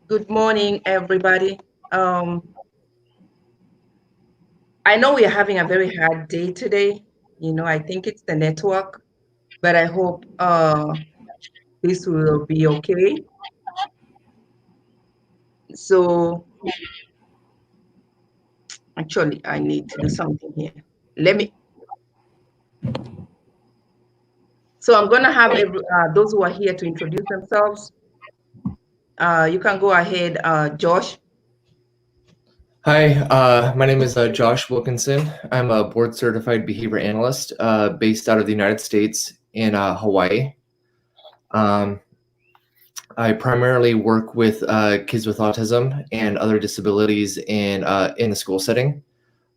Good morning, everybody. I know we are having a very hard day today. I think it's the network, but I hope this will be okay. So actually, I need to do something here. So I'm going to have those who are here to introduce themselves. You can go ahead, Josh. Hi, my name is Josh Wilkinson. I'm a board-certified behavior analyst based out of the United States in Hawaii. I primarily work with kids with autism and other disabilities in the school setting.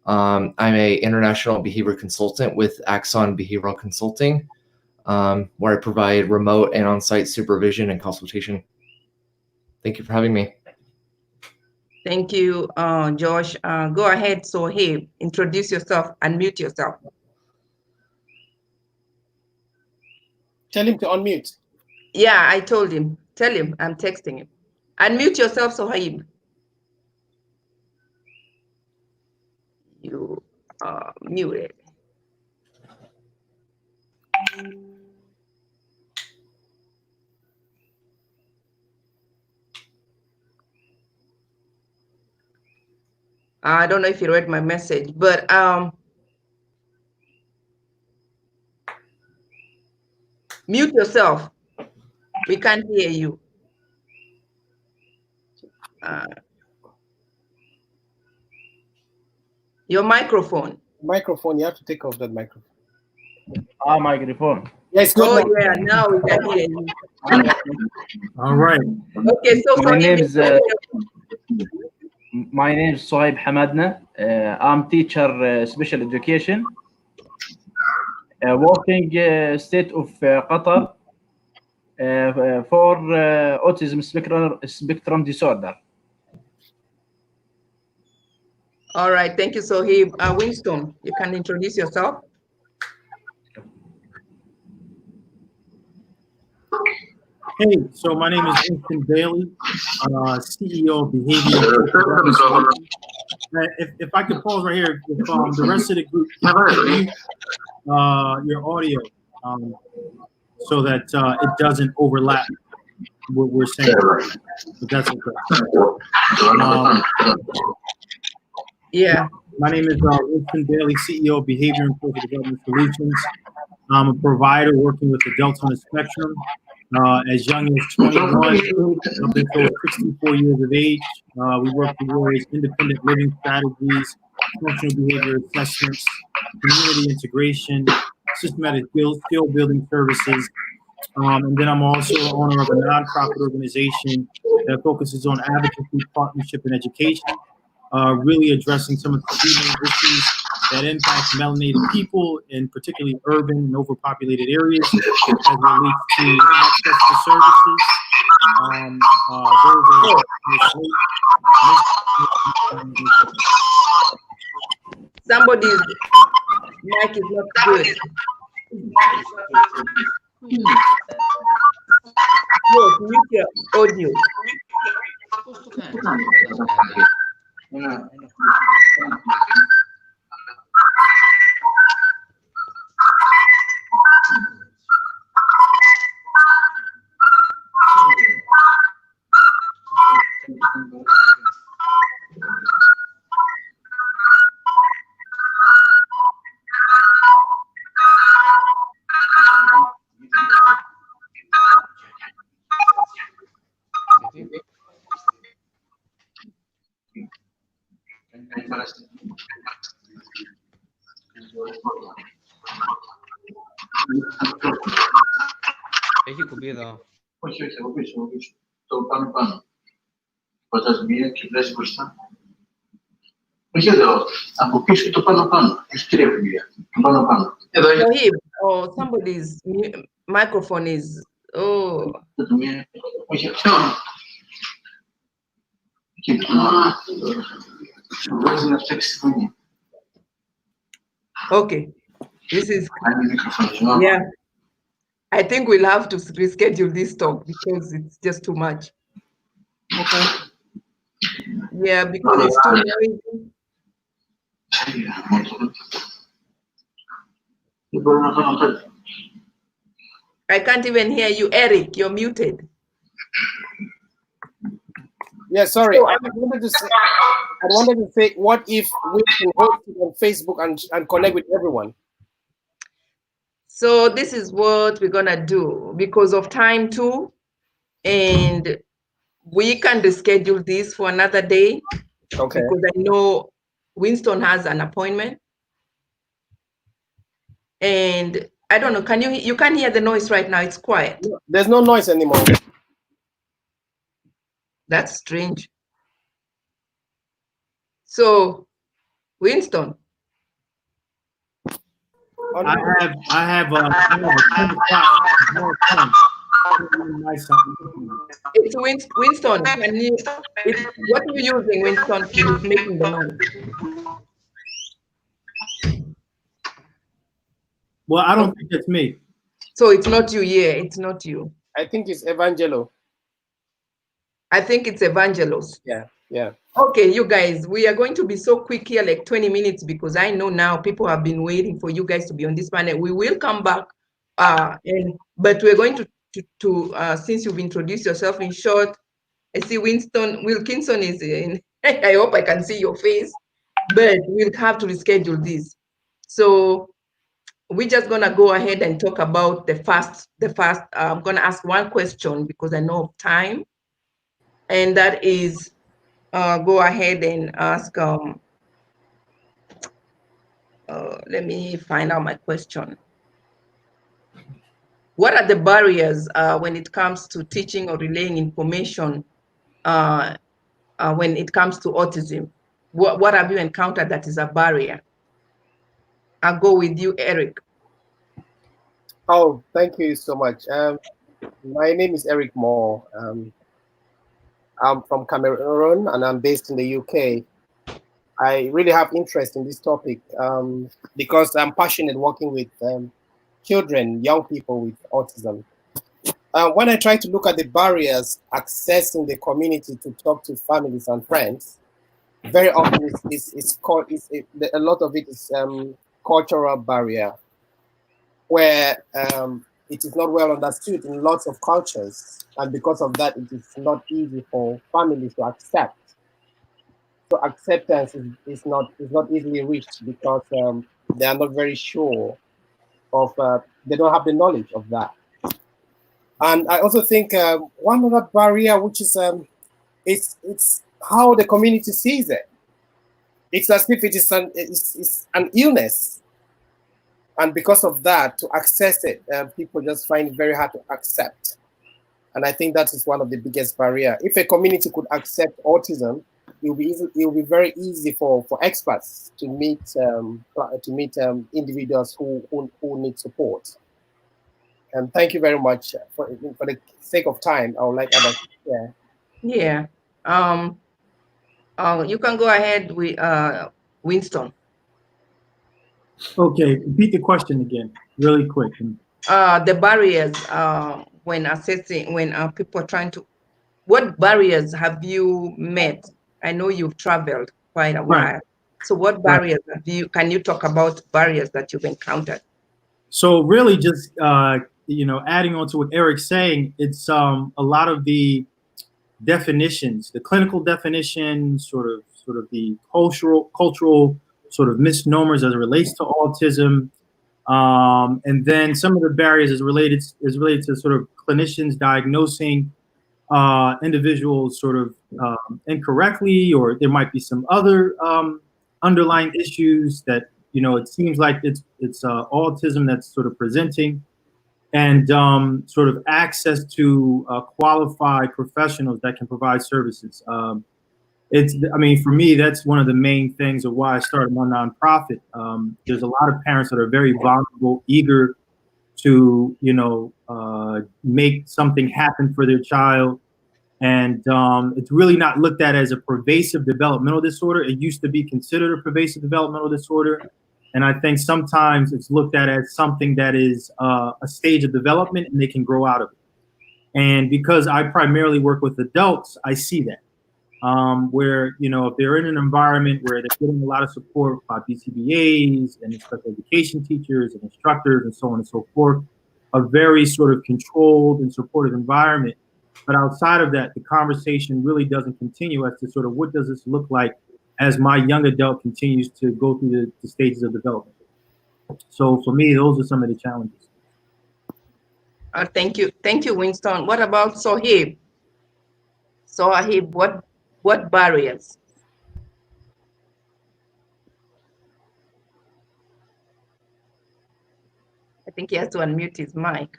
I'm an international behavior consultant with Axon Behavioral Consulting, where I provide remote and on-site supervision and consultation. Thank you for having me. Thank you, Josh. Go ahead, Sohaib. Introduce yourself, unmute yourself. Tell him to unmute. Yeah, I told him. Tell him, I'm texting him. Unmute yourself, Sohaib. You are muted. I don't know if you read my message, but mute yourself. We can't hear you. Your microphone. Microphone, you have to take off that microphone. Microphone. Yes, good. Oh, yeah, now we can hear you. All right. Okay, so my name is Sohaib Hamadna. I'm teacher special education, working state of Qatar for autism spectrum disorder. All right, thank you, Sohaib. Winston, you can introduce yourself. Hey, so my name is Winston Bailey, CEO of Behavior. If I could pause right here, if the rest of the group mute your audio so that it doesn't overlap what we're saying. If that's okay. Yeah. My name is Winston Bailey, CEO of Behavior and Social Development Solutions. I'm a provider working with adults on the spectrum. As young as 21 up until 64 years of age. We work towards independent living strategies, functional behavior assessments, community integration, systematic skill building services. And then I'm also the owner of a nonprofit organization that focuses on advocacy, partnership, and education, really addressing some of the main issues that impact melanated people in particularly urban and overpopulated areas as relates to access to services. Somebody's mic is not good. Yes, mute your audio. Έχει κουμπί εδώ. Όχι, από πίσω. Το πάνω. Πατάς μία και βγάζει μπροστά. Όχι εδώ, από πίσω το πάνω. Έχει τρία κουμπιά. Το πάνω. Εδώ είναι. Oh, somebody's microphone is... Oh. Όχι, αυτό. Εκεί. Βάζει να φτιάξει τη φωνή. Okay. This is... Yeah. I think we'll have to reschedule this talk because it's just too much. Okay. Yeah, because it's too noisy. I can't even hear you, Eric. You're muted. Yeah, sorry. So, I wanted to say, what if we can host it on Facebook and connect with everyone? So this is what we're gonna do because of time too, and we can reschedule this for another day. Okay. Because I know Winston has an appointment, and I don't know. Can you can't hear the noise right now? It's quiet. There's no noise anymore. That's strange. So, Winston. I have a 10 o'clock. It's Winston. Can you? What are you using, Winston? Is making the noise. Well, I don't think it's me. So it's not you. Yeah, it's not you. I think it's Evangelo. I think it's Evangelos. Yeah, yeah. Okay, you guys, we are going to be so quick here, like 20 minutes, because I know now people have been waiting for you guys to be on this panel. We will come back, but we're going to since you've introduced yourself in short, I see Winston Wilkinson is in. I hope I can see your face, but we'll have to reschedule this. So we're just gonna go ahead and talk about the first. I'm gonna ask one question because I know of time, and that is. Go ahead and ask, let me find out my question. What are the barriers when it comes to teaching or relaying information when it comes to autism? What have you encountered that is a barrier? I'll go with you, Eric. Oh, thank you so much. My name is Eric Moore. I'm from Cameroon and I'm based in the UK. I really have interest in this topic because I'm passionate working with children, young people with autism. When I try to look at the barriers accessing the community to talk to families and friends, very often a lot of it is cultural barrier, where it is not well understood in lots of cultures, and because of that, it is not easy for families to accept. So acceptance is not easily reached because they are not very sure of they don't have the knowledge of that. And I also think one other barrier, which is it's how the community sees it. It's as if it is it's an illness, and because of that, to access it, people just find it very hard to accept. And I think that is one of the biggest barrier. If a community could accept autism, it will be very easy for experts to meet individuals who need support. And thank you very much for the sake of time. I would like others to share. Yeah. You can go ahead with Winston. Okay, repeat the question again, really quick. The barriers when assessing, when people are trying to, what barriers have you met? I know you've traveled quite a while. Right. So what barriers have you, can you talk about barriers that you've encountered? So really just, adding on to what Eric's saying, it's a lot of the definitions, the clinical definition, sort of the cultural sort of misnomers as it relates to autism. And then some of the barriers is related to sort of clinicians diagnosing individuals sort of incorrectly, or there might be some other underlying issues that, it seems like it's autism that's sort of presenting, and sort of access to qualified professionals that can provide services. For me, that's one of the main things of why I started my nonprofit. There's a lot of parents that are very vulnerable, eager to, make something happen for their child. And it's really not looked at as a pervasive developmental disorder. It used to be considered a pervasive developmental disorder. And I think sometimes it's looked at as something that is a stage of development and they can grow out of it. And because I primarily work with adults, I see that. Where, you know, if they're in an environment where they're getting a lot of support by BCBAs and special education teachers and instructors and so on and so forth, a very sort of controlled and supportive environment. But outside of that, the conversation really doesn't continue as to sort of what does this look like as my young adult continues to go through the stages of development. So for me, those are some of the challenges. Thank you, Winston. What about Sohib? Sohib, what barriers? I think he has to unmute his mic.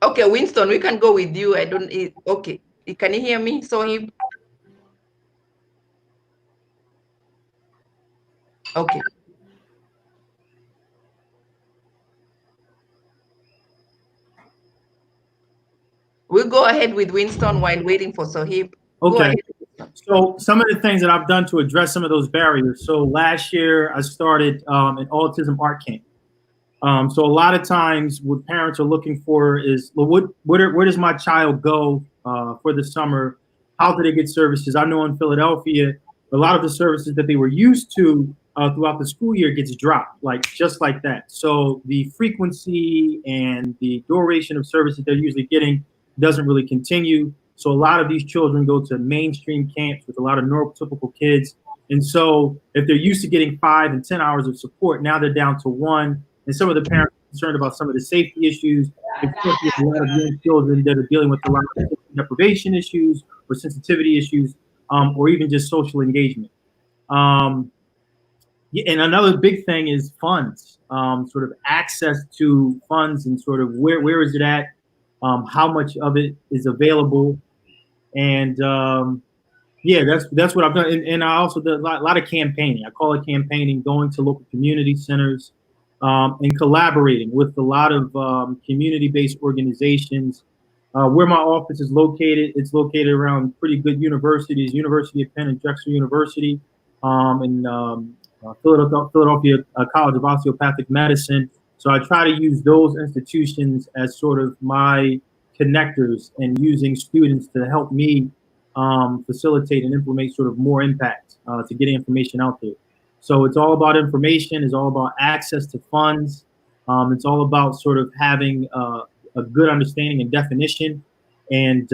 Okay, Winston, we can go with you. Okay. Can you hear me, Sohib? Okay. We'll go ahead with Winston while waiting for Sohib. Okay. So some of the things that I've done to address some of those barriers. So last year I started an autism art camp. So a lot of times what parents are looking for is, well, where does my child go for the summer? How do they get services? I know in Philadelphia, a lot of the services that they were used to throughout the school year gets dropped, just like that. So the frequency and the duration of services they're usually getting doesn't really continue. So a lot of these children go to mainstream camps with a lot of neurotypical kids. And so if they're used to getting 5 and 10 hours of support, now they're down to 1. And some of the parents are concerned about some of the safety issues, especially with a lot of young children that are dealing with a lot of deprivation issues or sensitivity issues, or even just social engagement. And another big thing is funds, sort of access to funds and sort of where is it at, how much of it is available. And yeah, that's what I've done. And I also did a lot of campaigning. I call it campaigning, going to local community centers, and collaborating with a lot of community-based organizations. Where my office is located, it's located around pretty good universities, University of Penn and Drexel University, and Philadelphia College of Osteopathic Medicine. So I try to use those institutions as sort of my connectors and using students to help me facilitate and implement sort of more impact to getting information out there. So it's all about information. It's all about access to funds. It's all about sort of having a good understanding and definition, and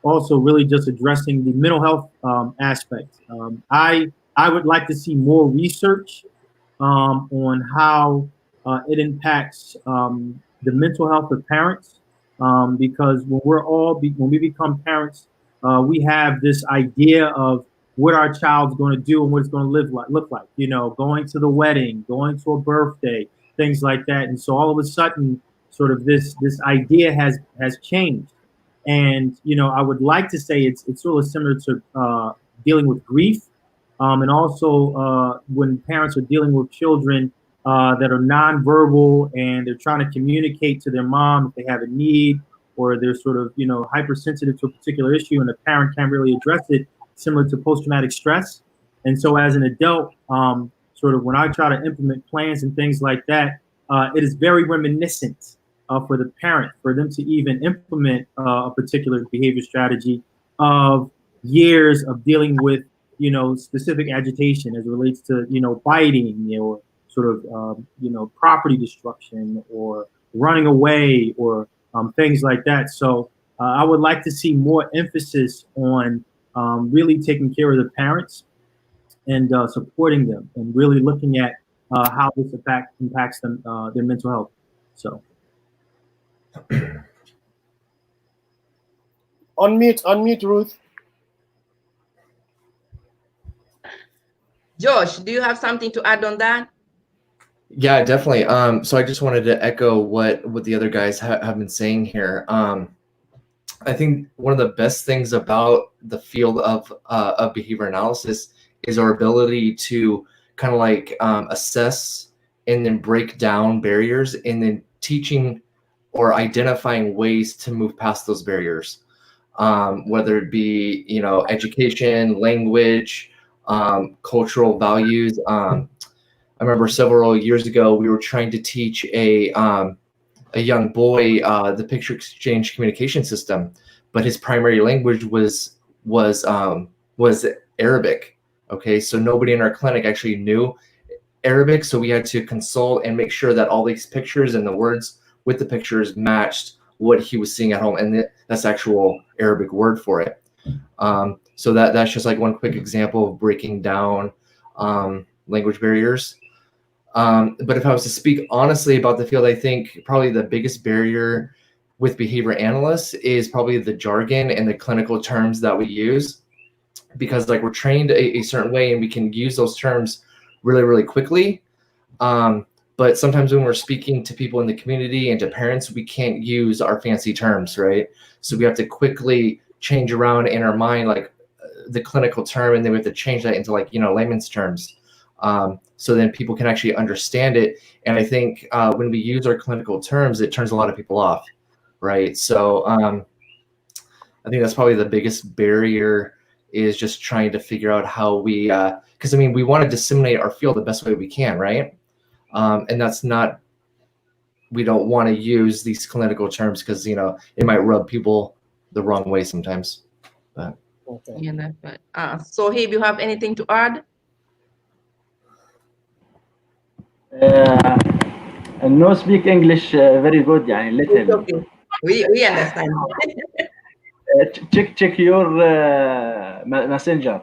also really just addressing the mental health aspect. I would like to see more research on how it impacts the mental health of parents, because when we become parents, we have this idea of what our child's going to do and what it's going to look like. You know, going to the wedding, going to a birthday, things like that. And so all of a sudden, sort of this idea has changed. And you know, I would like to say it's sort of similar to dealing with grief, and also when parents are dealing with children that are nonverbal and they're trying to communicate to their mom if they have a need, or they're sort of, you know, hypersensitive to a particular issue and the parent can't really address it, similar to post-traumatic stress. And so as an adult, sort of when I try to implement plans and things like that, it is very reminiscent for the parent, for them to even implement a particular behavior strategy of years of dealing with, you know, specific agitation as it relates to, you know, biting, or sort of, you know, property destruction or running away, or things like that. So I would like to see more emphasis on really taking care of the parents and supporting them, and really looking at how this impacts them, their mental health. So. Unmute, Ruth. Josh, do you have something to add on that? Yeah, definitely. So I just wanted to echo what the other guys have been saying here. I think one of the best things about the field of behavior analysis is our ability to kind of like assess and then break down barriers, and then teaching or identifying ways to move past those barriers, whether it be, you know, education, language, cultural values. I remember several years ago we were trying to teach a young boy the picture exchange communication system, but his primary language was Arabic. Okay, so nobody in our clinic actually knew Arabic, so we had to consult and make sure that all these pictures and the words with the pictures matched what he was seeing at home, and that's actual Arabic word for it. So that's just like one quick example of breaking down language barriers. But if I was to speak honestly about the field, I think probably the biggest barrier with behavior analysts is probably the jargon and the clinical terms that we use, because like we're trained a certain way and we can use those terms really, really quickly. But sometimes when we're speaking to people in the community and to parents, we can't use our fancy terms, right? So we have to quickly change around in our mind, like the clinical term, and then we have to change that into like, layman's terms. So then people can actually understand it. And I think when we use our clinical terms, it turns a lot of people off, right? So I think that's probably the biggest barrier, is just trying to figure out how we, because I mean, we want to disseminate our field the best way we can, right? And that's not, we don't want to use these clinical terms because, it might rub people the wrong way sometimes. But Okay. Yeah, that's right. Sohaib, you have anything to add? No speak English very good, يعني It's little. okay. We understand. Check your messenger.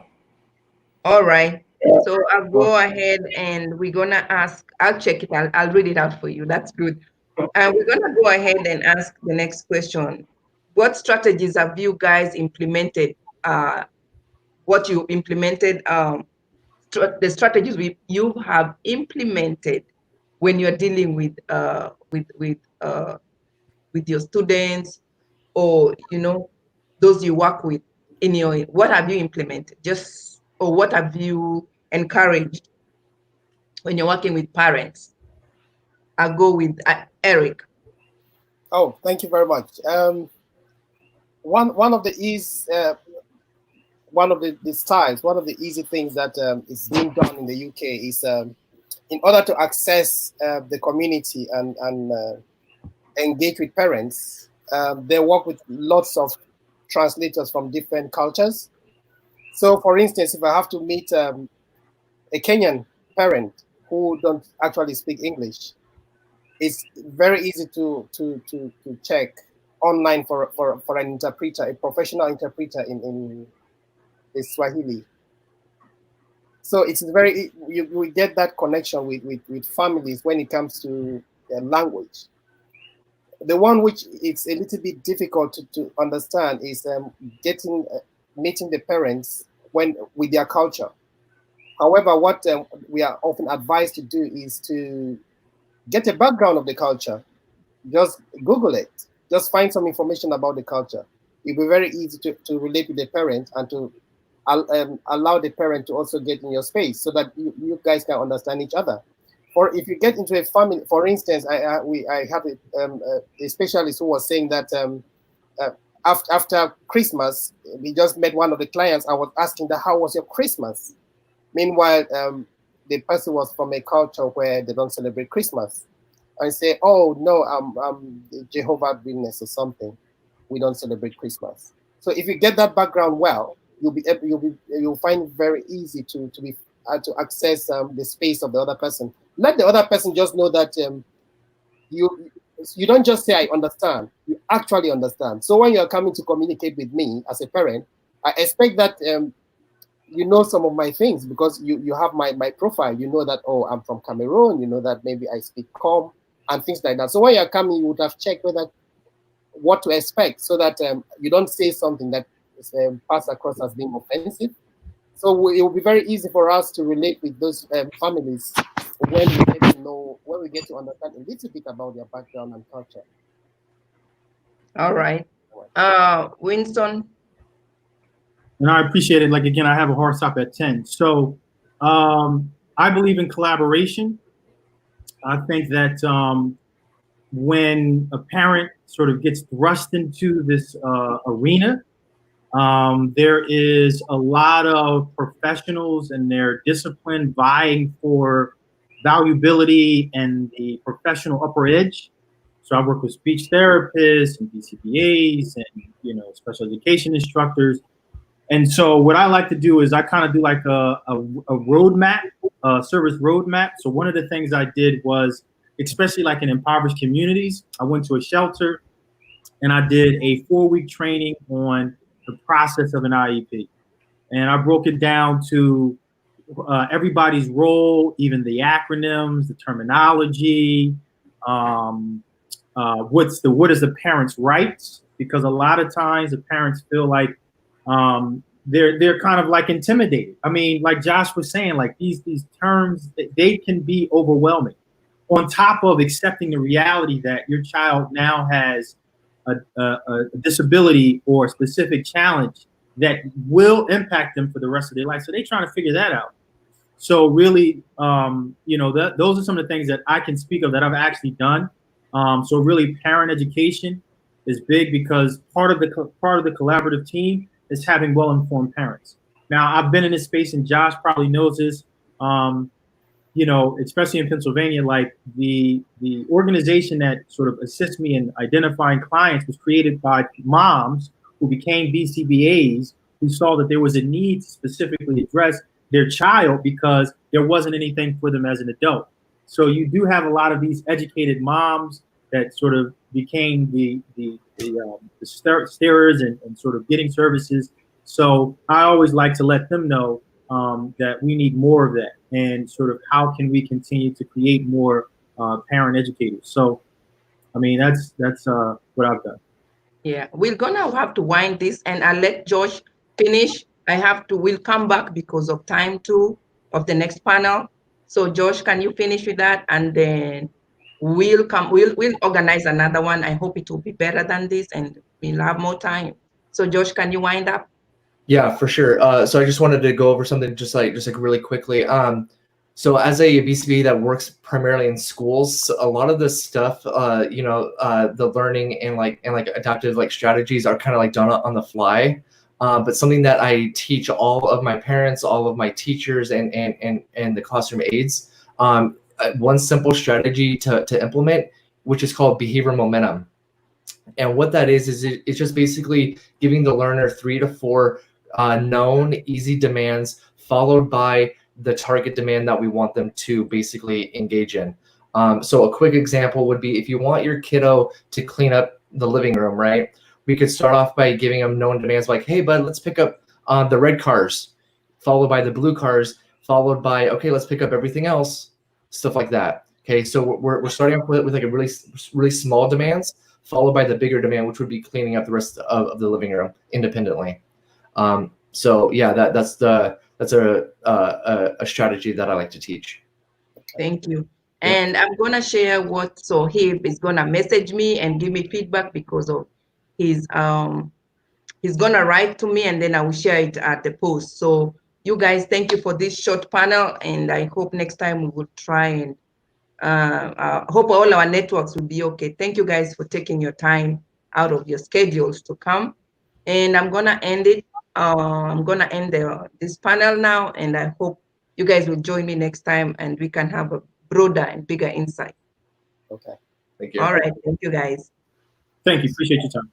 All right. So I'll go ahead and we're gonna ask. I'll check it. I'll read it out for you. That's good. And we're gonna go ahead and ask the next question. What strategies have you guys implemented? What you implemented? The strategies you have implemented when you're dealing with your students, or those you work with in your, what have you implemented, or what have you encouraged when you're working with parents? I'll go with Eric. Oh, thank you very much. One of the styles, one of the easy things that is being done in the UK is, in order to access the community and engage with parents, they work with lots of translators from different cultures. So, for instance, if I have to meet a Kenyan parent who don't actually speak English, it's very easy to check online for an interpreter, a professional interpreter in the Swahili. So it's we get that connection with families when it comes to language. The one which it's a little bit difficult to understand is meeting the parents with their culture. However, what we are often advised to do is to get a background of the culture. Just Google it. Just find some information about the culture. It'll be very easy to relate with the parent and to allow the parent to also get in your space so that you guys can understand each other. Or if you get into a family, for instance, I have a specialist who was saying that after Christmas, we just met one of the clients. I was asking that, how was your Christmas? Meanwhile, the person was from a culture where they don't celebrate Christmas. I say, oh no, I'm Jehovah's Witness or something. We don't celebrate Christmas. So if you get that background well, you'll find it very easy to access the space of the other person. Let the other person just know that you don't just say I understand. You actually understand. So when you are coming to communicate with me as a parent, I expect that you know some of my things because you have my profile. You know that, oh, I'm from Cameroon. You know that maybe I speak Com and things like that. So when you're coming, you would have checked what to expect so that you don't say something that is passed across as being offensive. So it will be very easy for us to relate with those families when we get to understand a little bit about their background and culture. All right. Winston. And I appreciate it. Like, again, I have a hard stop at 10. So I believe in collaboration. I think that when a parent sort of gets thrust into this arena, there is a lot of professionals and their discipline vying for valuability and the professional upper edge. So I work with speech therapists and BCBAs and special education instructors. And so what I like to do is I kind of do like a roadmap, a service roadmap. So one of the things I did was, especially like in impoverished communities, I went to a shelter and I did a 4-week training on the process of an IEP. And I broke it down to everybody's role, even the acronyms, the terminology, what is the parent's rights? Because a lot of times the parents feel like they're kind of like intimidated. I mean, like Josh was saying, like these terms, they can be overwhelming. On top of accepting the reality that your child now has a disability or a specific challenge that will impact them for the rest of their life. So they're trying to figure that out. So really, those are some of the things that I can speak of that I've actually done. So really, parent education is big because part of the collaborative team is having well-informed parents. Now, I've been in this space, and Josh probably knows this. Especially in Pennsylvania, like the organization that sort of assists me in identifying clients was created by moms who became BCBAs who saw that there was a need to specifically address their child because there wasn't anything for them as an adult. So you do have a lot of these educated moms that sort of became the steerers and sort of getting services. So I always like to let them know that we need more of that, and sort of how can we continue to create more parent educators. So, I mean, that's what I've done. Yeah, we're gonna have to wind this, and I'll let Josh finish. We'll come back because of time too of the next panel. So Josh, can you finish with that? And then we'll organize another one. I hope it will be better than this and we'll have more time. So Josh, can you wind up? Yeah, for sure. So I just wanted to go over something just like really quickly. So as a BCB that works primarily in schools, a lot of this stuff, the learning and like adaptive like strategies are kind of like done on the fly. But something that I teach all of my parents, all of my teachers, and the classroom aides, one simple strategy to implement, which is called behavior momentum. And what that is it's just basically giving the learner 3 to 4 known easy demands followed by the target demand that we want them to basically engage in. So a quick example would be if you want your kiddo to clean up the living room, right? We could start off by giving them known demands like, hey, bud, let's pick up the red cars, followed by the blue cars, followed by, okay, let's pick up everything else, stuff like that. Okay, so we're starting off with like a really small demands, followed by the bigger demand, which would be cleaning up the rest of the living room independently. So yeah, that's a strategy that I like to teach. Thank you. And I'm gonna share what Sohib is gonna message me and give me feedback because of his he's gonna write to me and then I will share it at the post. So you guys, thank you for this short panel, and I hope next time we will try and hope all our networks will be okay. Thank you guys for taking your time out of your schedules to come. And I'm gonna end it. I'm gonna end this panel now, and I hope you guys will join me next time and we can have a broader and bigger insight. Okay. Thank you. All right. Thank you, guys. Thank you. Appreciate your time.